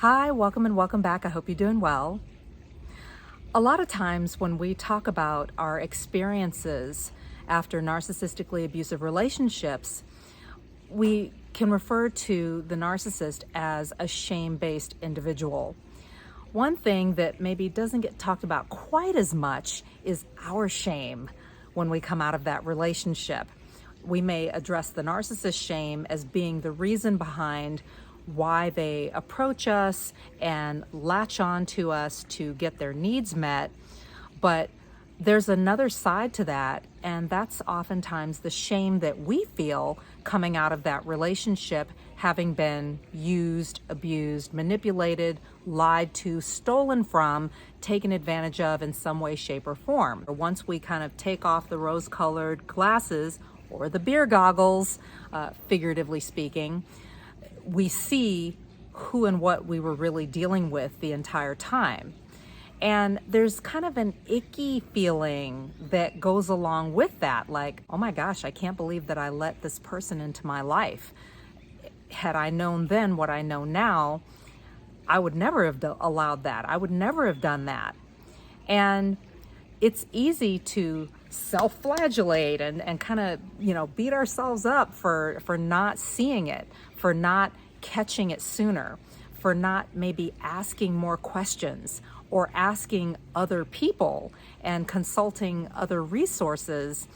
Hi, welcome and welcome back. I hope you're doing well. A lot of times when we talk about our experiences after narcissistically abusive relationships, we can refer to the narcissist as a shame-based individual. One thing that maybe doesn't get talked about quite as much is our shame when we come out of that relationship. We may address the narcissist shame as being the reason behind why they approach us and latch on to us to get their needs met. But there's another side to that, and that's oftentimes the shame that we feel coming out of that relationship, having been used, abused, manipulated, lied to, stolen from, taken advantage of in some way, shape, or form. Once we kind of take off the rose-colored glasses or the beer goggles, figuratively speaking, we see who and what we were really dealing with the entire time. And there's kind of an icky feeling that goes along with that, like, oh my gosh, I can't believe that I let this person into my life. Had I known then what I know now, I would never have allowed that. I would never have done that. And it's easy to self-flagellate and kind of, beat ourselves up for not seeing it, for not catching it sooner, for not maybe asking more questions or asking other people and consulting other resources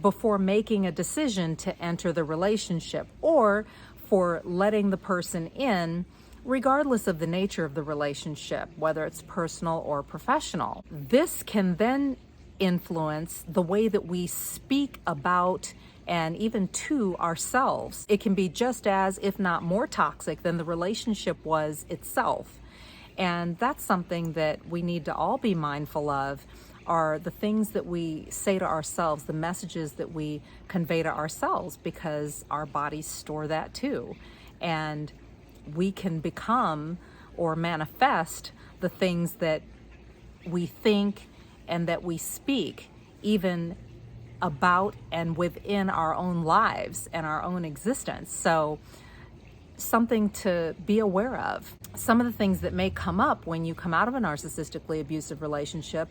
before making a decision to enter the relationship, or for letting the person in regardless of the nature of the relationship, whether it's personal or professional. This can then influence the way that we speak about and even to ourselves. It can be just as, if not more toxic than the relationship was itself. And that's something that we need to all be mindful of, are the things that we say to ourselves, the messages that we convey to ourselves, because our bodies store that too. And we can become or manifest the things that we think and that we speak, even about and within our own lives and our own existence. So something to be aware of. Some of the things that may come up when you come out of a narcissistically abusive relationship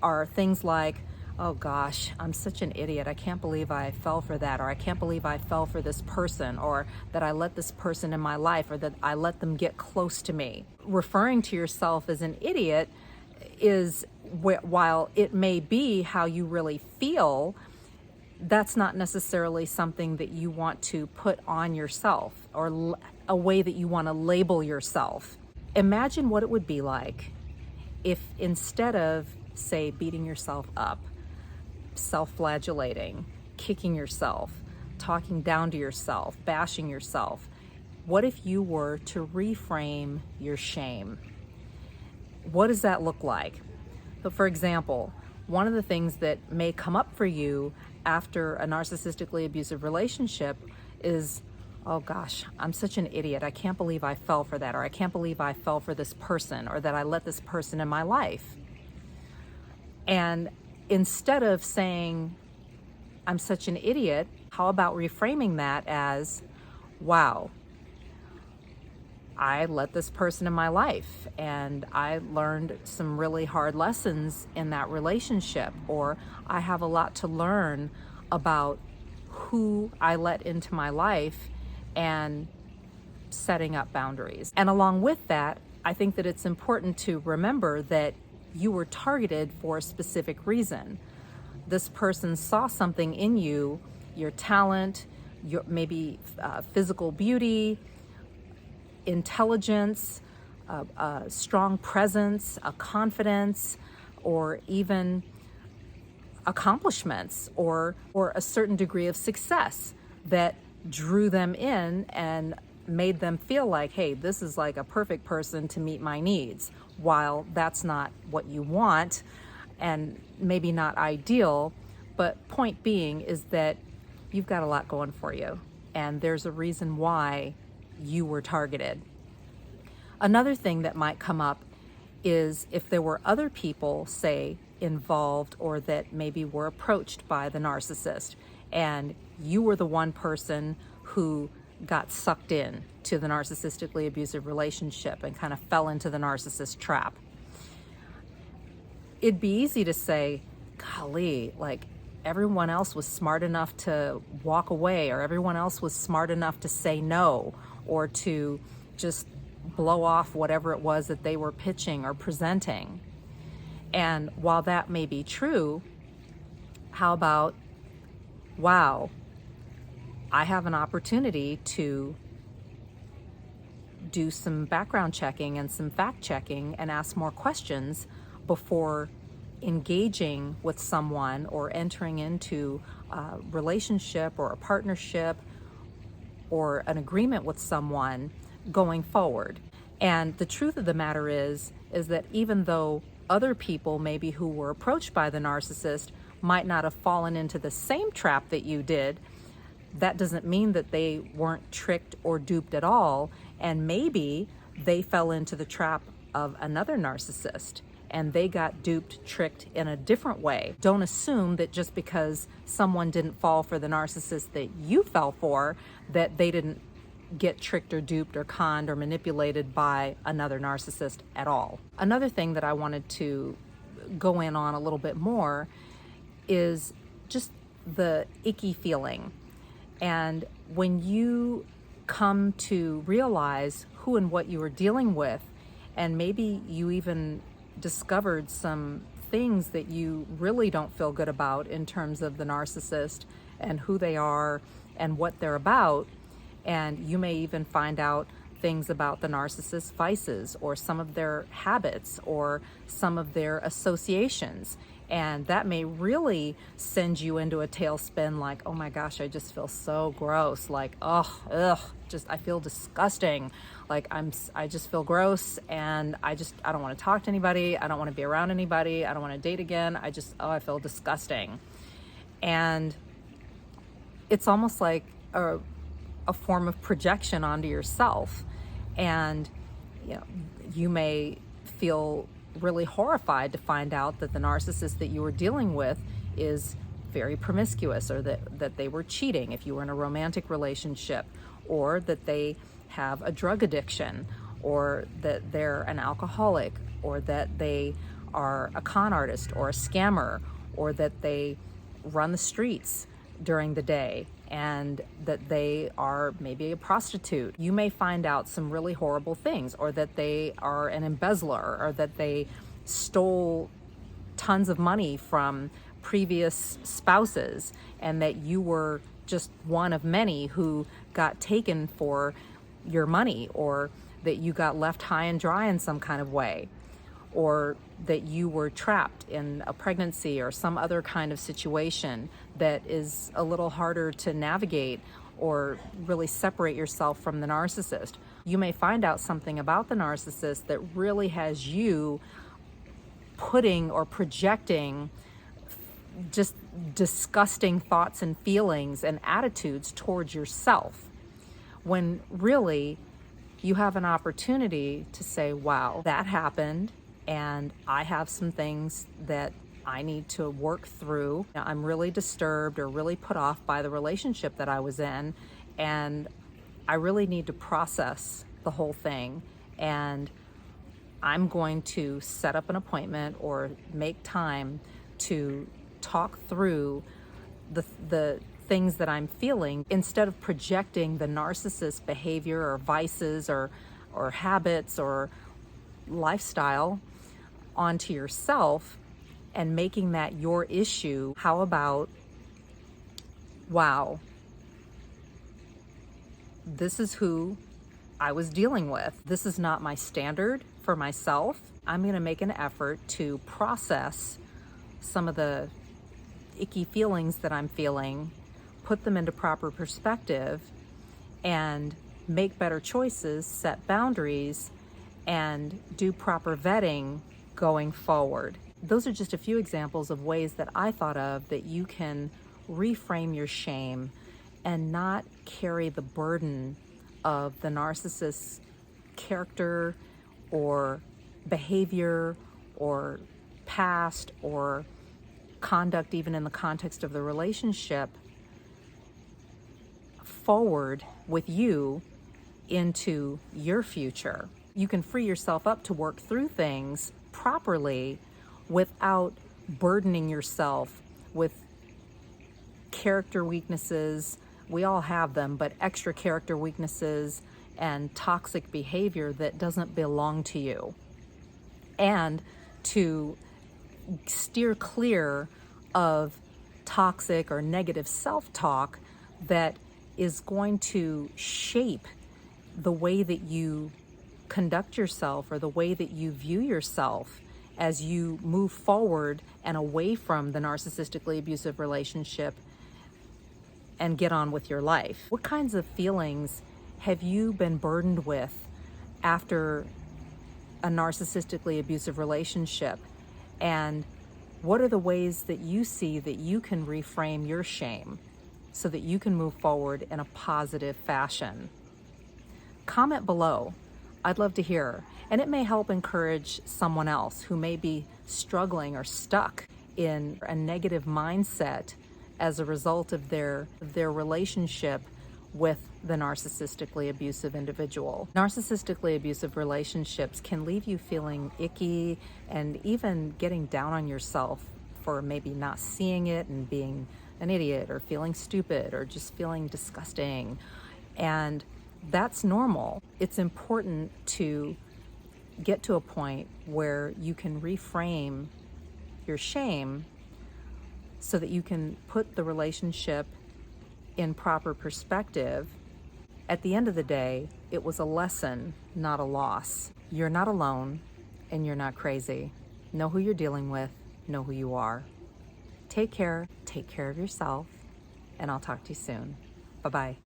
are things like, oh gosh, I'm such an idiot. I can't believe I fell for that, or I can't believe I fell for this person, or that I let this person in my life, or that I let them get close to me. Referring to yourself as an idiot is, while it may be how you really feel, that's not necessarily something that you want to put on yourself, or a way that you want to label yourself. Imagine what it would be like if, instead of, say, beating yourself up, self-flagellating, kicking yourself, talking down to yourself, bashing yourself, what if you were to reframe your shame? What does that look like? So, for example, one of the things that may come up for you after a narcissistically abusive relationship is, oh gosh, I'm such an idiot. I can't believe I fell for that, or I can't believe I fell for this person, or that I let this person in my life. And instead of saying, I'm such an idiot, how about reframing that as, wow, I let this person in my life and I learned some really hard lessons in that relationship, or I have a lot to learn about who I let into my life and setting up boundaries. And along with that, I think that it's important to remember that you were targeted for a specific reason. This person saw something in you, your talent, your maybe physical beauty, intelligence, a strong presence, a confidence, or even accomplishments, or a certain degree of success that drew them in and made them feel like, hey, this is like a perfect person to meet my needs. While that's not what you want, and maybe not ideal, but point being is that you've got a lot going for you, and there's a reason why you were targeted. Another thing that might come up is if there were other people, say, involved, or that maybe were approached by the narcissist, and you were the one person who got sucked in to the narcissistically abusive relationship and kind of fell into the narcissist trap. It'd be easy to say, golly, like everyone else was smart enough to walk away, or everyone else was smart enough to say no, or to just blow off whatever it was that they were pitching or presenting. And while that may be true, how about, wow, I have an opportunity to do some background checking and some fact checking and ask more questions before engaging with someone or entering into a relationship or a partnership or an agreement with someone going forward. And the truth of the matter is that even though other people maybe who were approached by the narcissist might not have fallen into the same trap that you did, that doesn't mean that they weren't tricked or duped at all. And maybe they fell into the trap of another narcissist and they got duped, tricked in a different way. Don't assume that just because someone didn't fall for the narcissist that you fell for, that they didn't get tricked or duped or conned or manipulated by another narcissist at all. Another thing that I wanted to go in on a little bit more is just the icky feeling. And when you come to realize who and what you are dealing with, and maybe you even discovered some things that you really don't feel good about in terms of the narcissist and who they are and what they're about, and you may even find out things about the narcissist's vices or some of their habits or some of their associations. And that may really send you into a tailspin like, oh my gosh, I just feel so gross. Like, ugh, just, I feel disgusting. Like I just feel gross and I don't want to talk to anybody. I don't want to be around anybody. I don't want to date again. I feel disgusting. And it's almost like a form of projection onto yourself. And, you know, you may feel really horrified to find out that the narcissist that you were dealing with is very promiscuous, or that they were cheating if you were in a romantic relationship, or that they have a drug addiction, or that they're an alcoholic, or that they are a con artist or a scammer, or that they run the streets during the day, and that they are maybe a prostitute. You may find out some really horrible things, or that they are an embezzler, or that they stole tons of money from previous spouses, and that you were just one of many who got taken for your money, or that you got left high and dry in some kind of way, or that you were trapped in a pregnancy or some other kind of situation that is a little harder to navigate or really separate yourself from the narcissist. You may find out something about the narcissist that really has you putting or projecting just disgusting thoughts and feelings and attitudes towards yourself, when really you have an opportunity to say, wow, that happened, and I have some things that I need to work through. I'm really disturbed or really put off by the relationship that I was in, and I really need to process the whole thing. And I'm going to set up an appointment or make time to talk through the things that I'm feeling, instead of projecting the narcissist behavior or vices or habits or lifestyle onto yourself and making that your issue. How about, wow, this is who I was dealing with. This is not my standard for myself. I'm going to make an effort to process some of the icky feelings that I'm feeling, put them into proper perspective, and make better choices, set boundaries, and do proper vetting going forward. Those are just a few examples of ways that I thought of that you can reframe your shame and not carry the burden of the narcissist's character or behavior or past or conduct, even in the context of the relationship, forward with you into your future. You can free yourself up to work through things properly without burdening yourself with character weaknesses. We all have them, but extra character weaknesses and toxic behavior that doesn't belong to you. And to steer clear of toxic or negative self-talk that is going to shape the way that you conduct yourself or the way that you view yourself as you move forward and away from the narcissistically abusive relationship and get on with your life. What kinds of feelings have you been burdened with after a narcissistically abusive relationship? And what are the ways that you see that you can reframe your shame so that you can move forward in a positive fashion? Comment below. I'd love to hear. And it may help encourage someone else who may be struggling or stuck in a negative mindset as a result of their relationship with the narcissistically abusive individual. Narcissistically abusive relationships can leave you feeling icky and even getting down on yourself for maybe not seeing it and being an idiot or feeling stupid or just feeling disgusting. And that's normal. It's important to get to a point where you can reframe your shame so that you can put the relationship in proper perspective. At the end of the day, it was a lesson, not a loss. You're not alone and you're not crazy. Know who you're dealing with, know who you are. Take care of yourself, and I'll talk to you soon. Bye-bye.